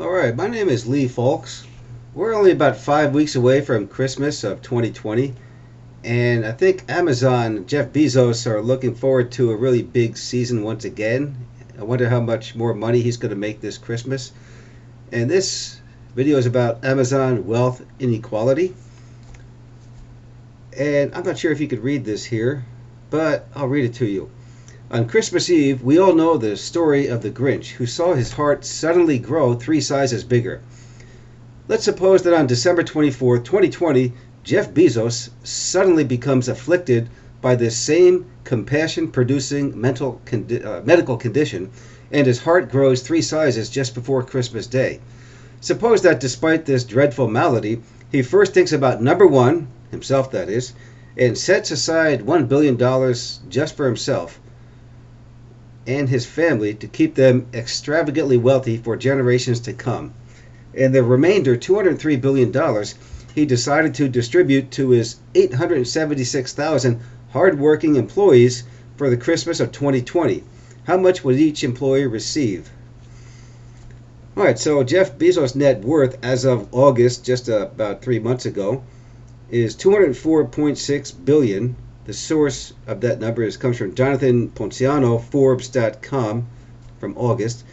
Alright, my name is Lee Folks. We're only about 5 weeks away from Christmas of 2020, and I think Amazon, Jeff Bezos, are looking forward to a really big season once again. I wonder how much more money he's going to make this Christmas. And this video is about Amazon wealth inequality. And I'm not sure if you could read this here, but I'll read it to you. On Christmas Eve, we all know the story of the Grinch, who saw his heart suddenly grow 3 sizes bigger. Let's suppose that on December 24th, 2020, Jeff Bezos suddenly becomes afflicted by this same compassion-producing medical condition, and his heart grows 3 sizes just before Christmas Day. Suppose that despite this dreadful malady, he first thinks about number one, himself that is, and sets aside $1 billion just for himself and his family to keep them extravagantly wealthy for generations to come. And the remainder, $203 billion, he decided to distribute to his 876,000 hardworking employees for the Christmas of 2020. How much would each employee receive? Alright, so Jeff Bezos' net worth as of August, just about 3 months ago, is $204.6 billion. The source of that number comes from Jonathan Ponciano, Forbes.com, from August.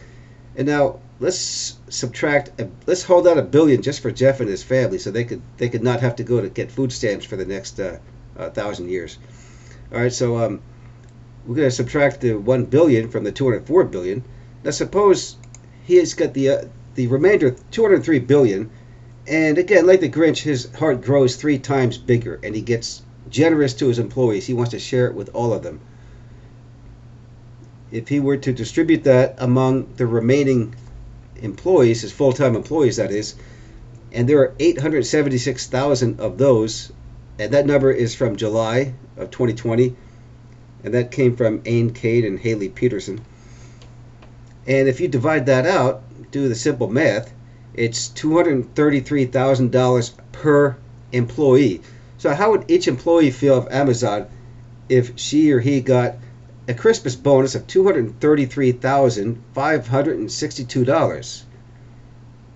And now let's hold out $1 billion just for Jeff and his family, so they could not have to go to get food stamps for the next 1,000 years. All right, so we're going to subtract the $1 billion from the $204 billion. Now suppose he has got the remainder, $203 billion, and again, like the Grinch, his heart grows 3 times bigger, and he gets generous to his employees. He wants to share it with all of them. If he were to distribute that among the remaining employees, his full-time employees that is, and there are 876,000 of those, and that number is from July of 2020, and that came from Ain Cade and Haley Peterson. And if you divide that out, do the simple math, it's $233,000 per employee. So how would each employee feel of Amazon if she or he got a Christmas bonus of $233,562?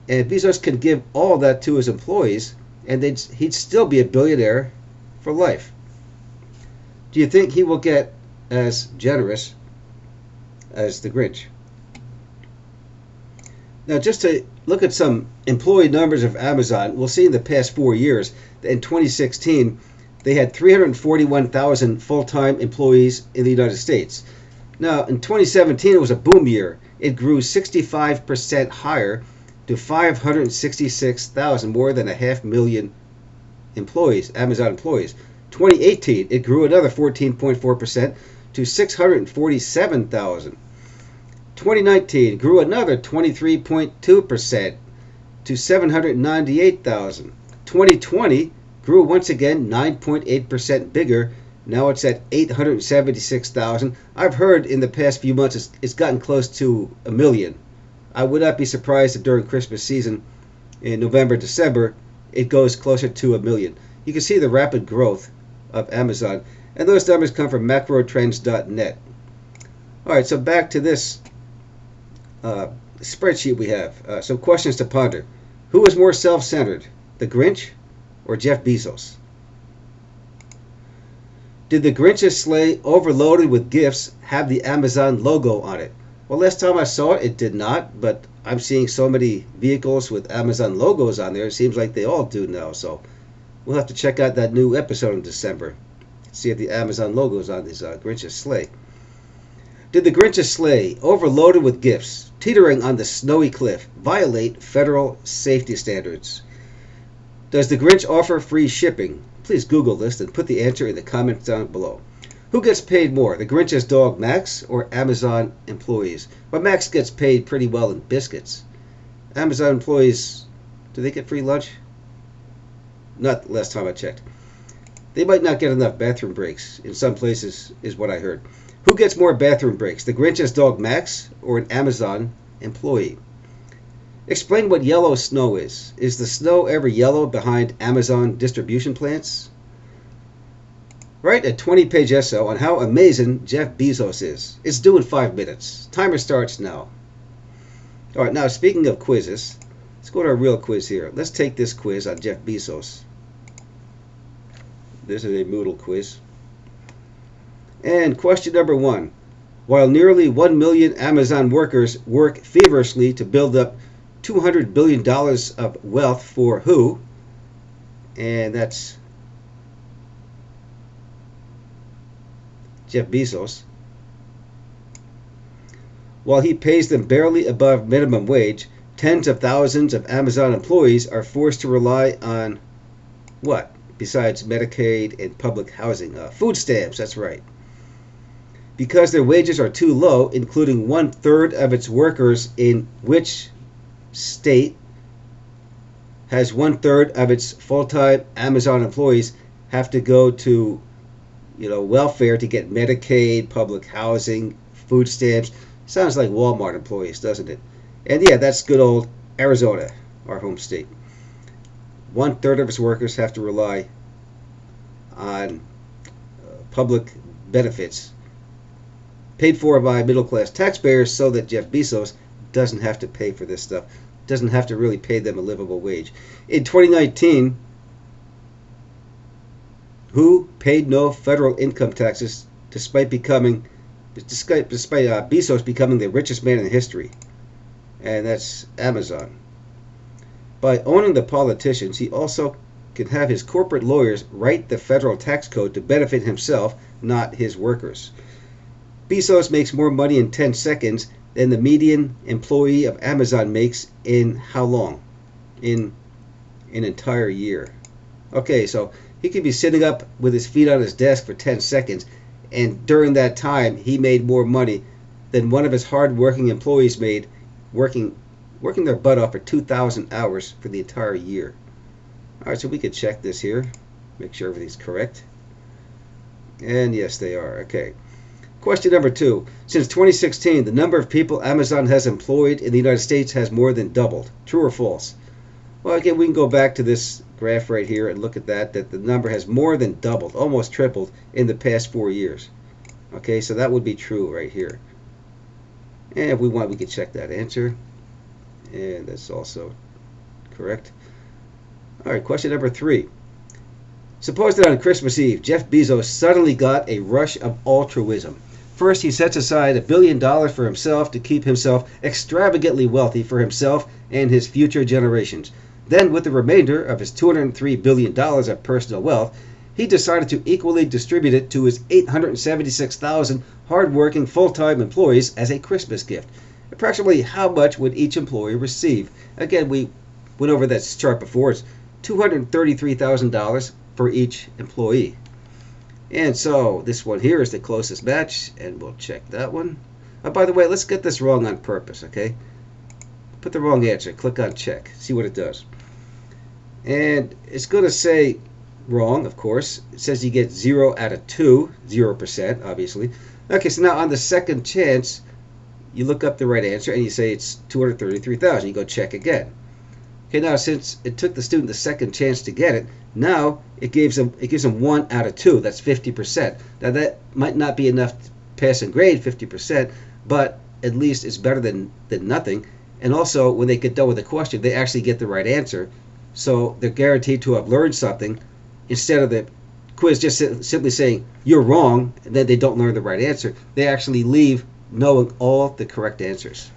And Bezos could give all that to his employees, and he'd still be a billionaire for life. Do you think he will get as generous as the Grinch? Now, just to look at some employee numbers of Amazon, we'll see in the past 4 years that in 2016, they had 341,000 full-time employees in the United States. Now, in 2017, it was a boom year. It grew 65% higher to 566,000, more than 500,000 employees, Amazon employees. 2018, it grew another 14.4% to 647,000. 2019 grew another 23.2% to 798,000. 2020 grew once again 9.8% bigger. Now it's at 876,000. I've heard in the past few months it's gotten close to 1 million. I would not be surprised if during Christmas season in November, December, it goes closer to 1 million. You can see the rapid growth of Amazon, and those numbers come from macrotrends.net. All right, so back to this spreadsheet we have. Some questions to ponder. Who is more self-centered, the Grinch or Jeff Bezos? Did the Grinch's sleigh, overloaded with gifts, have the Amazon logo on it? Well, last time I saw it, it did not, but I'm seeing so many vehicles with Amazon logos on there, it seems like they all do now, so we'll have to check out that new episode in December, see if the Amazon logo is on this Grinch's sleigh. Did the Grinch's sleigh, overloaded with gifts, teetering on the snowy cliff, violate federal safety standards? Does the Grinch offer free shipping? Please Google this and put the answer in the comments down below. Who gets paid more, the Grinch's dog Max or Amazon employees? Well, Max gets paid pretty well in biscuits. Amazon employees, do they get free lunch? Not last time I checked. They might not get enough bathroom breaks in some places, is what I heard. Who gets more bathroom breaks, the Grinch's dog Max or an Amazon employee? Explain what yellow snow is. Is the snow ever yellow behind Amazon distribution plants? Write a 20-page essay on how amazing Jeff Bezos is. It's due in 5 minutes. Timer starts now. All right, now speaking of quizzes, Let's go to our real quiz here. Let's take this quiz on Jeff Bezos. This is a Moodle quiz. And question number 1. While nearly 1 million Amazon workers work feverishly to build up $200 billion of wealth for who? And that's Jeff Bezos. While he pays them barely above minimum wage, tens of thousands of Amazon employees are forced to rely on what? Besides Medicaid and public housing. Food stamps, that's right. Because their wages are too low, including 1/3 of its workers in which state has 1/3 of its full-time Amazon employees have to go to welfare to get Medicaid, public housing, food stamps. Sounds like Walmart employees, doesn't it? And yeah, that's good old Arizona, our home state. 1/3 of its workers have to rely on public benefits paid for by middle-class taxpayers so that Jeff Bezos doesn't have to pay for this stuff, doesn't have to really pay them a livable wage. In 2019, who paid no federal income taxes despite Bezos becoming the richest man in history? And that's Amazon. By owning the politicians, he also can have his corporate lawyers write the federal tax code to benefit himself, not his workers. Bezos makes more money in 10 seconds than the median employee of Amazon makes in how long? In an entire year. Okay, so he could be sitting up with his feet on his desk for 10 seconds, and during that time, he made more money than one of his hard-working employees made working their butt off for 2,000 hours for the entire year. All right, so we could check this here, make sure everything's correct. And yes, they are. Okay. Question number 2. Since 2016, the number of people Amazon has employed in the United States has more than doubled. True or false? Well, again, we can go back to this graph right here and look at that the number has more than doubled, almost tripled in the past 4 years. Okay, so that would be true right here. And if we want, we could check that answer. And that's also correct. All right, question number 3. Suppose that on Christmas Eve, Jeff Bezos suddenly got a rush of altruism. First, he sets aside $1 billion for himself to keep himself extravagantly wealthy for himself and his future generations. Then, with the remainder of his $203 billion of personal wealth, he decided to equally distribute it to his 876,000 hardworking full-time employees as a Christmas gift. Approximately how much would each employee receive? Again, we went over that chart before. It's $233,000 for each employee. And so this one here is the closest match, and we'll check that one. By the way, let's get this wrong on purpose, okay? Put the wrong answer, click on check, see what it does. And it's going to say wrong, of course. It says you get 0 out of 2, 0%, obviously. Okay, so now on the second chance, you look up the right answer and you say it's 233,000. You go check again. Okay, now since it took the student the second chance to get it, now it gives them 1 out of 2. That's 50%. Now that might not be enough to pass in grade, 50%, but at least it's better than nothing. And also, when they get done with the question, they actually get the right answer. So they're guaranteed to have learned something instead of the quiz just simply saying you're wrong and then they don't learn the right answer. They actually leave knowing all the correct answers,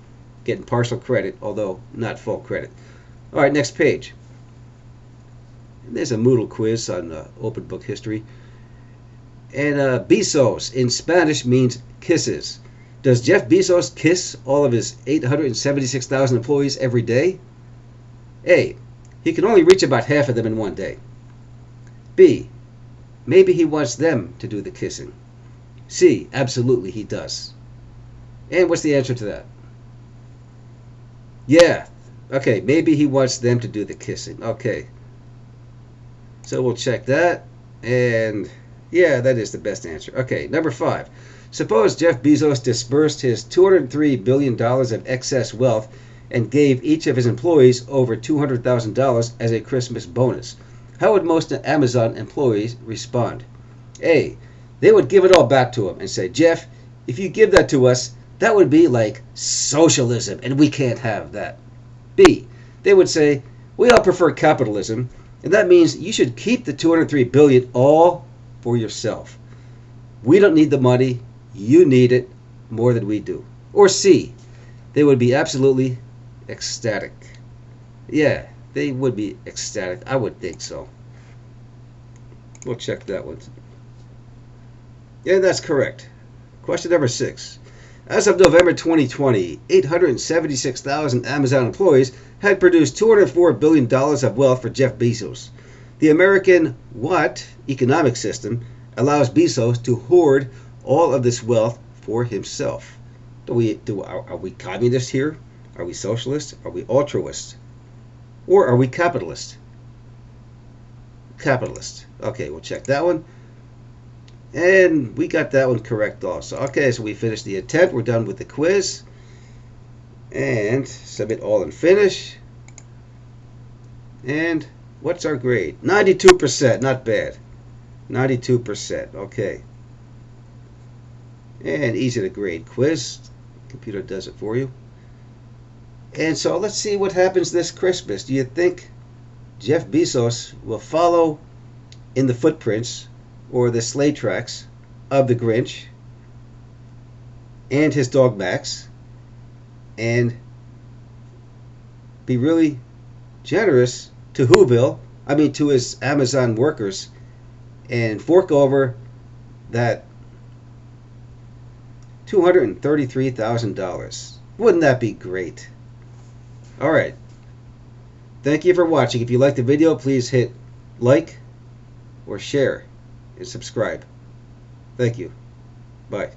getting partial credit, although not full credit. All right, next page. There's a Moodle quiz on open book history. And Bezos in Spanish means kisses. Does Jeff Bezos kiss all of his 876,000 employees every day? A. He can only reach about half of them in one day. B. Maybe he wants them to do the kissing. C. Absolutely he does. And what's the answer to that? Yeah. Okay, maybe he wants them to do the kissing. Okay. So we'll check that. And yeah, that is the best answer. Okay, number 5. Suppose Jeff Bezos disbursed his $203 billion of excess wealth and gave each of his employees over $200,000 as a Christmas bonus. How would most Amazon employees respond? A. They would give it all back to him and say, Jeff, if you give that to us, that would be like socialism, and we can't have that. B. they would say, we all prefer capitalism, and that means you should keep the $203 billion all for yourself. We don't need the money, you need it more than we do. Or C, they would be absolutely ecstatic. Yeah, they would be ecstatic. I would think so. We'll check that one. Yeah, that's correct. Question number 6. As of November 2020, 876,000 Amazon employees had produced $204 billion of wealth for Jeff Bezos. The American what economic system allows Bezos to hoard all of this wealth for himself? Are we communists here? Are we socialists? Are we altruists? Or are we capitalists? Capitalist. Okay, we'll check that one. And we got that one correct also. Okay, so we finished the attempt. We're done with the quiz. And submit all and finish. And what's our grade? 92%. Not bad. 92%. Okay. And easy to grade quiz. Computer does it for you. And so let's see what happens this Christmas. Do you think Jeff Bezos will follow in the footprints or the sleigh tracks of the Grinch and his dog Max and be really generous to to his Amazon workers and fork over that $233,000? Wouldn't that be great? All right. Thank you for watching. If you liked the video, please hit like or share and subscribe. Thank you. Bye.